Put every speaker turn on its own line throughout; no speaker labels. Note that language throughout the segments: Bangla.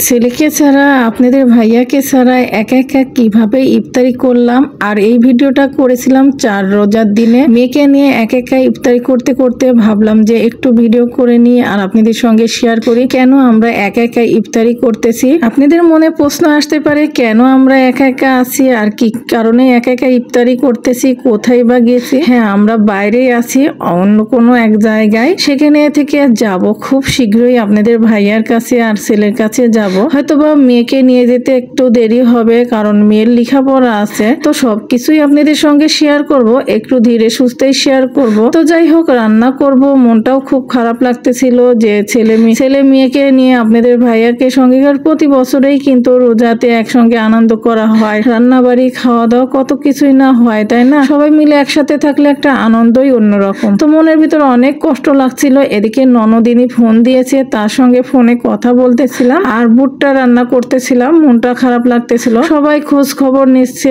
ছেলেকে ছাড়া আপনাদের ভাইয়াকে ছাড়া একা একা কিভাবে ইফতারি করলাম। আর এই ভিডিওটা করেছিলাম 4 রোজার দিনে। মেয়েকে নিয়ে একা একা ইফতারি করতে করতে ভাবলাম যে একটু ভিডিও করে নিই আর আপনাদের সঙ্গে শেয়ার করি কেন আমরা একা একা ইফতারি করতেছি। আপনাদের মনে প্রশ্ন আসতে পারে কেন আমরা একা একা আছি আর কি কারণে একা একা ইফতারি করতেছি, কোথায় বা গেছি। হ্যাঁ, আমরা বাইরেই আছি অন্য কোনো এক জায়গায়, সেখানে থেকে যাব খুব শীঘ্রই আপনাদের ভাইয়ার কাছে আর ছেলের কাছে যাব। হয়তোবা মেয়েকে নিয়ে যেতে একটু দেরি হবে কারণ মেয়ের লেখাপড়া আছে, তো সবকিছুই আপনাদের সঙ্গে শেয়ার করব, একটু ধীরে সুস্থেই শেয়ার করব। তো যাই হোক, রান্না করব, মনটাও খুব খারাপ লাগতেছিল যে ছেলে মেয়েকে নিয়ে আপনাদের ভাইয়াকে সঙ্গে প্রতি বছরেই কিন্তু রোজাতে একসঙ্গে আনন্দ করা হয়, রান্না বাড়ি খাওয়া দাওয়া কত কিছুই না হয়, তাই না? সবাই মিলে একসাথে থাকলে একটা আনন্দই অন্যরকম। তো মনের ভিতরে অনেক কষ্ট লাগছিল। এদিকে ননদিনী ফোন দিয়েছে, তার সঙ্গে ফোনে কথা বলতেছিলাম আর ভুট্টা রান্না করতেছিলাম, মনটা খারাপ লাগতেছিল। সবাই খোঁজ খবর নিচ্ছে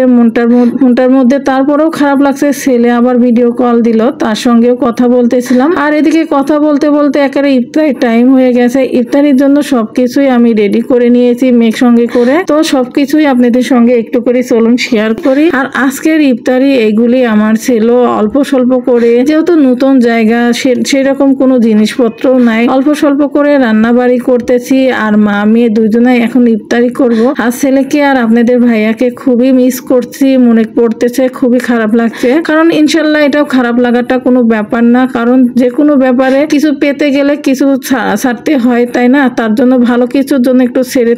মনটার মধ্যে, তারপরেও খারাপ লাগছে। ছেলে আবার ভিডিও কল দিল, তার সঙ্গেও কথা বলতেছিলাম। আর এদিকে কথা বলতে বলতে একেবারে ইফতারি টাইম হয়ে গেছে। ইফতারির জন্য সবকিছুই আমি রেডি করে নিয়েছি মেয়ের সঙ্গে করে। তো সবকিছুই আপনাদের সঙ্গে একটু করে চলুন শেয়ার করি। আর আজকের ইফতারি এইগুলি আমার ছিল অল্প স্বল্প করে, যেহেতু নতুন জায়গা সেরকম কোনো জিনিসপত্র নাই, অল্প স্বল্প করে রান্না বাড়ি করতেছি। আর মা মেয়ে দুজনাই এখন ইফতারি করব। আর ছেলেকে আর আপনাদের ভাইয়াকে খুবই মিস করছি, মনে পড়তেছে, খুবই খারাপ লাগছে। কারণ ইনশাল্লাহ এটাও খারাপ লাগাটা কোনো ব্যাপার না, কারণ যে কোনো ব্যাপারে কিছু পেতে গেলে কিছু ছাড়তে হয়, তাই না? তার জন্য ভালো কিছুর জন্য একটু ছেড়ে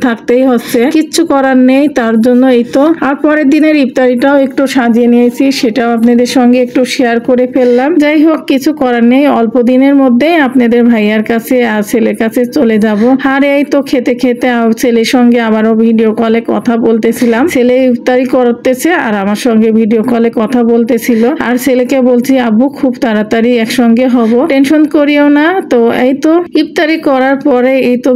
থাকতেই হচ্ছে, কিচ্ছু করার নেই। তার জন্য এই তো। আর পরের দিনের ইফতারিটাও একটু সাজিয়ে নিয়েছি, সেটাও আপনাদের সঙ্গে একটু শেয়ার করে ফেললাম। যাই হোক, কিছু করার নেই, অল্প দিনের মধ্যেই আপনাদের ভাইয়ার কাছে আর ছেলের কাছে চলে যাব। আর এই তো খেতে খেতে ছেলের সঙ্গে আবারও ভিডিও কলে কথা বলতেছিলাম। ছেলে ইফতারি করতেছে আর আমার সঙ্গে ভিডিও কলে কথা বলতেছিল। আর ছেলেকে বলছি, আব্বু খুব তাড়াতাড়ি একসঙ্গে হব, টেনশন করিও না। তো এই তো ইফতারি করার পরে এই তো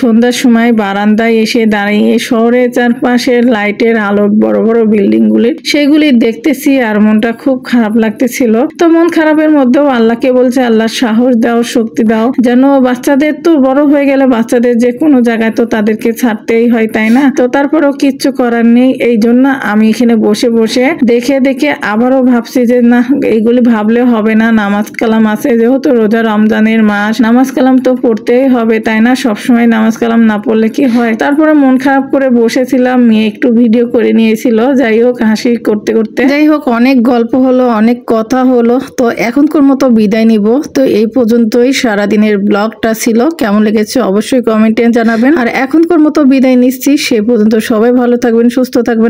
সন্ধ্যার সময় বারান্দায় এসে দাঁড়িয়ে শহরের চারপাশের লাইটের আলো, বড় বড় বিল্ডিং গুলি সেগুলি দেখতেছি আর মনটা খুব খারাপ লাগতেছিল। তো মন খারাপের মধ্যেও আল্লাহকে বলছে, আল্লাহ সাহস দাও, শক্তি দাও, যেন বাচ্চাদের তো বড় হয়ে গেলে বাচ্চাদের যে কোনো জায়গায় তো তাদেরকে ছাড়তেই হয়, তাই না? তো তারপরেও কিচ্ছু করার নেই। এই জন্য আমি এখানে বসে বসে দেখে দেখে আবারও ভাবছি যে না, এইগুলি ভাবলে হবে না, নামাজ কালাম আছে, যেহেতু রোজা রমজানের মাস, নামাজ কালাম তো পড়তেই হবে, তাই না? সবসময় নামাজ কালাম না পড়লে কি হয়? তারপরে মন খারাপ করে বসেছিলাম, মেয়ে একটু ভিডিও করে নিয়েছিল। যাই হোক, হাসি করতে করতে যাই হোক, অনেক গল্প হলো, অনেক কথা হলো। তো এখনকার মতো বিদায় নিব। তো এই পর্যন্তই সারাদিনের ব্লগটা ছিল। কেমন লেগেছে অবশ্যই কমেন্টে জানাবেন। আর এখনকার মতো বিদায় নিচ্ছি, সে পর্যন্ত সবাই ভালো থাকবেন, সুস্থ থাকবেন।